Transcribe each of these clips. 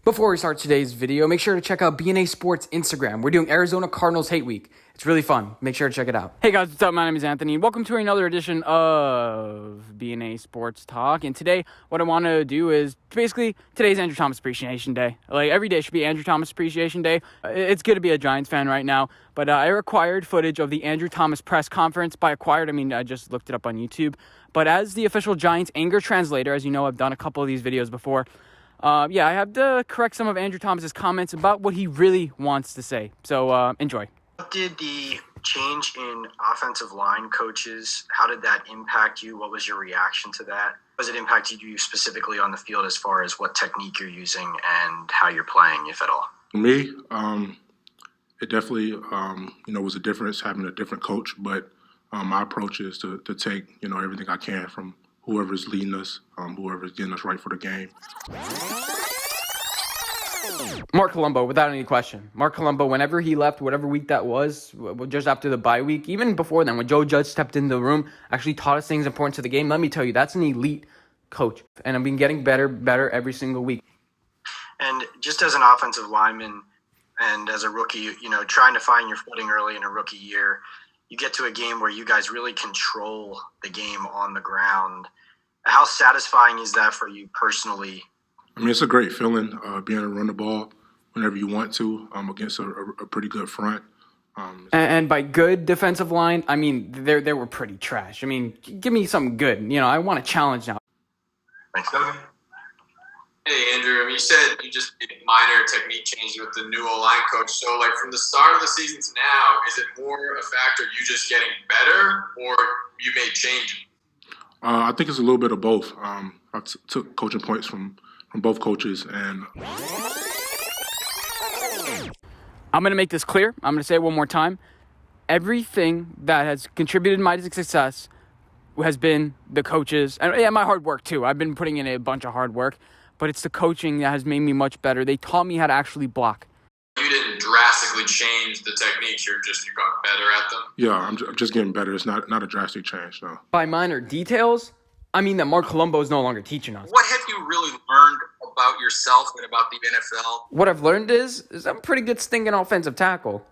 Before we start today's video, make sure to check out BNA Sports Instagram. We're doing Arizona Cardinals Hate Week. It's really fun. Make sure to check it out. Hey guys, what's up? My name is Anthony. Welcome to another edition of BNA Sports Talk. And today, what I want to do is basically, today's Andrew Thomas Appreciation Day. Like, every day should be Andrew Thomas Appreciation Day. It's good to be a Giants fan right now. But I acquired footage of the Andrew Thomas press conference. By acquired, I mean I just looked it up on YouTube. But as the official Giants anger translator, as you know, I've done a couple of these videos before. I have to correct some of Andrew Thomas's comments about what he really wants to say. So, enjoy. What did the change in offensive line coaches, how did that impact you? What was your reaction to that? Was it impacted you specifically on the field as far as what technique you're using and how you're playing, if at all? For me, it definitely, was a difference having a different coach. But my approach is to take, everything I can from whoever's leading us, whoever's getting us right for the game. Mark Colombo, without any question. Mark Colombo, whenever he left, whatever week that was, just after the bye week, even before then, when Joe Judge stepped into the room, actually taught us things important to the game. Let me tell you, that's an elite coach. And I've been getting better every single week. And just as an offensive lineman and as a rookie, trying to find your footing early in a rookie year, you get to a game where you guys really control the game on the ground. How satisfying is that for you personally? I mean, it's a great feeling being able to run the ball whenever you want to against a pretty good front. And by good defensive line, I mean, they were pretty trash. I mean, give me something good. I want a challenge now. Thanks. Hey, Andrew, you said you just did minor technique changes with the new O-line coach. So, from the start of the season to now, is it more a factor of you just getting better or you made changes? I think it's a little bit of both. I took coaching points from both coaches. And I'm going to make this clear. I'm going to say it one more time. Everything that has contributed to my success has been the coaches. And my hard work, too. I've been putting in a bunch of hard work. But it's the coaching that has made me much better. They taught me how to actually block. You didn't drastically you techniques. You got better at them? Yeah, I'm just getting better. It's not a drastic change, no. By minor details, I mean that Mark Colombo is no longer teaching us. What have you really learned about yourself and about the NFL? What I've learned is I'm a pretty good stinking offensive tackle.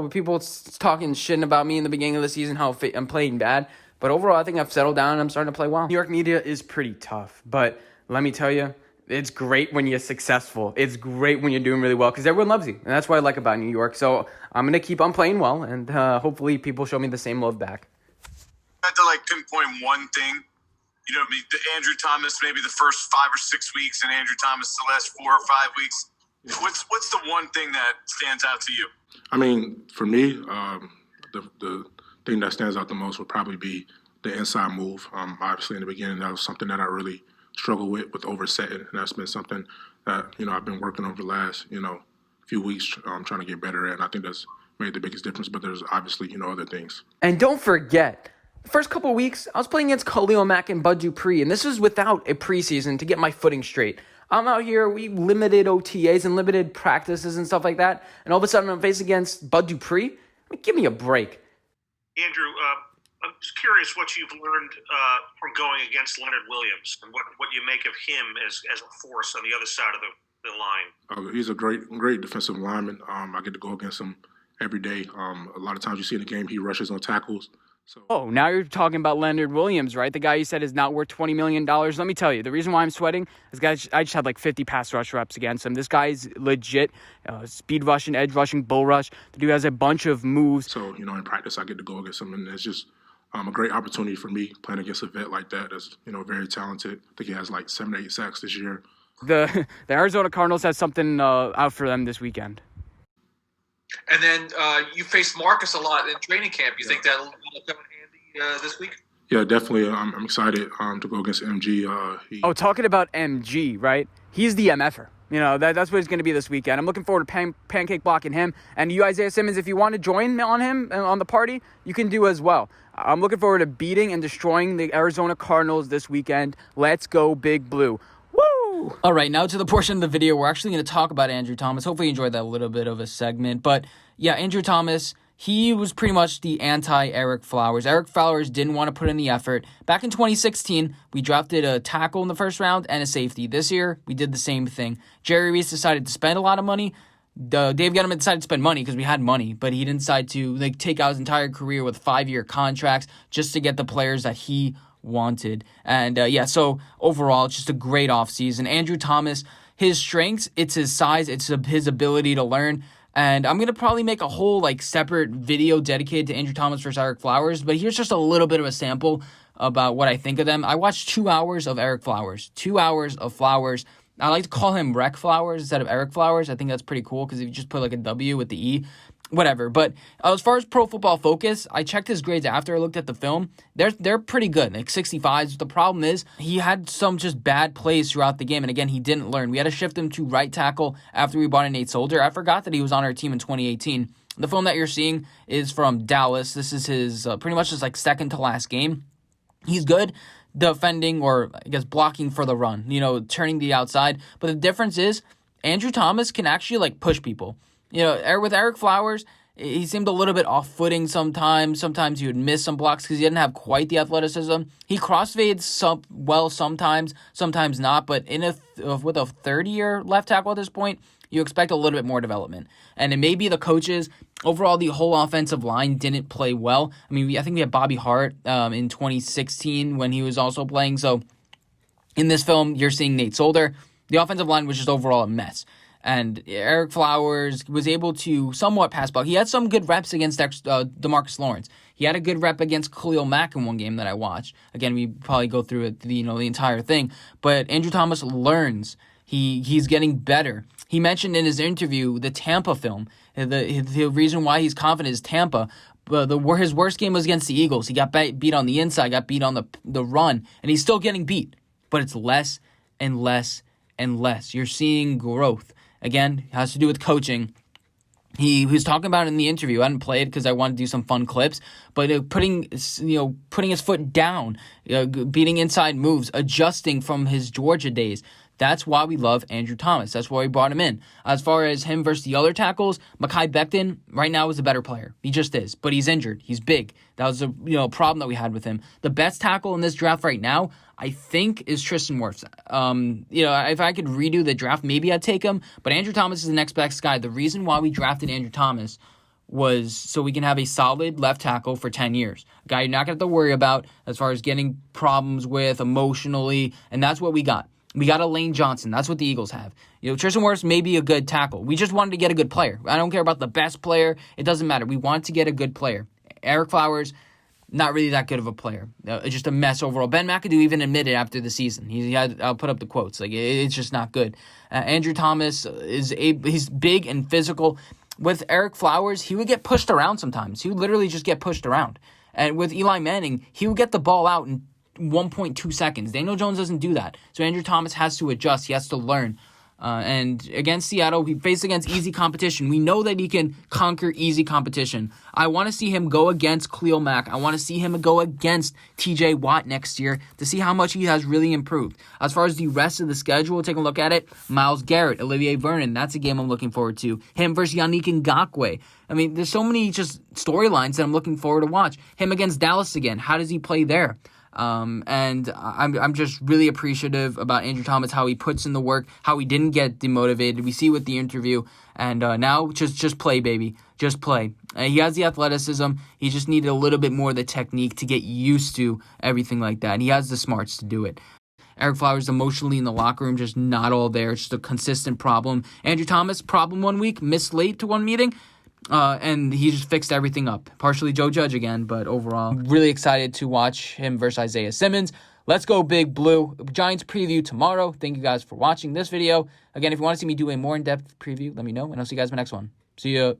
People talking shit about me in the beginning of the season, how I'm playing bad. But overall, I think I've settled down and I'm starting to play well. New York media is pretty tough. But let me tell you, it's great when you're successful. It's great when you're doing really well because everyone loves you. And that's what I like about New York. So I'm going to keep on playing well, and hopefully people show me the same love back. I had to pinpoint one thing. The Andrew Thomas, maybe the first 5 or 6 weeks, and Andrew Thomas the last 4 or 5 weeks. What's the one thing that stands out to you? I mean, for me, the thing that stands out the most would probably be the inside move. Obviously, in the beginning, that was something that I really struggle with oversetting, and that's been something that I've been working over the last few weeks trying to get better at, and I think that's made the biggest difference. But there's obviously other things. And don't forget, the first couple of weeks I was playing against Khalil Mack and Bud Dupree, and this was without a preseason to get my footing straight. I'm out here, we limited OTAs and limited practices and stuff like that, and all of a sudden I'm faced against Bud Dupree. I mean, give me a break. Andrew, I'm just curious what you've learned from going against Leonard Williams and what you make of him as a force on the other side of the line. He's a great defensive lineman. I get to go against him every day. A lot of times you see in the game he rushes on tackles. So. Oh, now you're talking about Leonard Williams, right? The guy you said is not worth $20 million. Let me tell you, the reason why I'm sweating is I just had 50 pass rush reps against him. This guy's legit. Speed rushing, edge rushing, bull rush. The dude has a bunch of moves. So, in practice I get to go against him, and it's just a great opportunity for me playing against a vet like that that's, very talented. I think he has 7 to 8 sacks this year. The Arizona Cardinals has something out for them this weekend. And then you faced Marcus a lot in training camp. You think that'll come in handy this week? Yeah, definitely. I'm excited to go against MG. Talking about MG, right? He's the MFer. That's what he's going to be this weekend. I'm looking forward to pancake blocking him. And you, Isaiah Simmons, if you want to join on him on the party, you can do as well. I'm looking forward to beating and destroying the Arizona Cardinals this weekend. Let's go Big Blue. Woo! All right, now to the portion of the video we're actually going to talk about Andrew Thomas. Hopefully you enjoyed that little bit of a segment. But yeah, Andrew Thomas, he was pretty much the anti-Eric Flowers. Eric Flowers didn't want to put in the effort. Back in 2016, we drafted a tackle in the first round and a safety. This year, we did the same thing. Jerry Reese decided to spend a lot of money. Dave Gettleman decided to spend money because we had money, but he didn't decide to take out his entire career with 5-year contracts just to get the players that he wanted. And so overall, it's just a great offseason. Andrew Thomas, his strengths, it's his size, it's his ability to learn. And I'm going to probably make a whole separate video dedicated to Andrew Thomas versus Eric Flowers, but here's just a little bit of a sample about what I think of them. I watched 2 hours of Eric Flowers, 2 hours of Flowers. I like to call him Rec Flowers instead of Eric Flowers. I think that's pretty cool because if you just put a W with the E, whatever. But as far as Pro Football Focus, I checked his grades after I looked at the film. They're pretty good, 65s. The problem is he had some just bad plays throughout the game, and again, he didn't learn. We had to shift him to right tackle after we brought in Nate Solder. I forgot that he was on our team in 2018. The film that you're seeing is from Dallas. This is his pretty much his second to last game. He's good defending or I guess blocking for the run, turning the outside. But the difference is Andrew Thomas can actually push people. With Eric Flowers, he seemed a little bit off-footing sometimes. Sometimes he would miss some blocks because he didn't have quite the athleticism. He crossfades sometimes, sometimes not. But with a third-year left tackle at this point, you expect a little bit more development. And it may be the coaches. Overall, the whole offensive line didn't play well. I mean, I think we had Bobby Hart in 2016 when he was also playing. So in this film, you're seeing Nate Solder. The offensive line was just overall a mess. And Eric Flowers was able to somewhat pass block. He had some good reps against DeMarcus Lawrence. He had a good rep against Khalil Mack in one game that I watched. Again, we probably go through it, the entire thing. But Andrew Thomas learns. He's getting better. He mentioned in his interview the Tampa film. The reason why he's confident is Tampa. His worst game was against the Eagles. He got beat on the inside, got beat on the run, and he's still getting beat. But it's less and less and less. You're seeing growth. Again, it has to do with coaching. He was talking about it in the interview. I didn't play it because I wanted to do some fun clips, but putting his foot down, beating inside moves, adjusting from his Georgia days. That's why we love Andrew Thomas. That's why we brought him in. As far as him versus the other tackles, Mekhi Becton right now is a better player. He just is, but he's injured. He's big. That was a problem that we had with him. The best tackle in this draft right now, I think, is Tristan Wirfs. If I could redo the draft, maybe I'd take him. But Andrew Thomas is the next best guy. The reason why we drafted Andrew Thomas was so we can have a solid left tackle for 10 years. A guy you're not going to have to worry about as far as getting problems with emotionally, and that's what we got. We got a Lane Johnson. That's what the Eagles have. Tristan Wirfs may be a good tackle. We just wanted to get a good player. I don't care about the best player. It doesn't matter. We want to get a good player. Eric Flowers, not really that good of a player. Just a mess overall. Ben McAdoo even admitted after the season. I'll put up the quotes. It's just not good. Andrew Thomas he's big and physical. With Eric Flowers, he would get pushed around sometimes. He would literally just get pushed around. And with Eli Manning, he would get the ball out in 1.2 seconds. Daniel Jones doesn't do that. So Andrew Thomas has to adjust. He has to learn. And against Seattle, he faced against easy competition. We know that he can conquer easy competition. I want to see him go against Khalil Mack. I want to see him go against TJ Watt next year to see how much he has really improved. As far as the rest of the schedule, take a look at it. Myles Garrett, Olivier Vernon, that's a game I'm looking forward to. Him versus Yannick Ngakoue. I mean, there's so many just storylines that I'm looking forward to watch. Him against Dallas again. How does he play there? And I'm just really appreciative about Andrew Thomas, how he puts in the work, how he didn't get demotivated. We see with the interview, and now just play, baby. Just play. He has the athleticism. He just needed a little bit more of the technique to get used to everything like that. And he has the smarts to do it. Eric Flowers emotionally in the locker room, just not all there. It's just a consistent problem. Andrew Thomas, problem one week, missed late to one meeting. And he just fixed everything up. Partially Joe Judge again, but overall, really excited to watch him versus Isaiah Simmons. Let's go Big Blue. Giants preview tomorrow. Thank you guys for watching this video. Again, if you want to see me do a more in-depth preview, let me know, and I'll see you guys in my next one. See ya.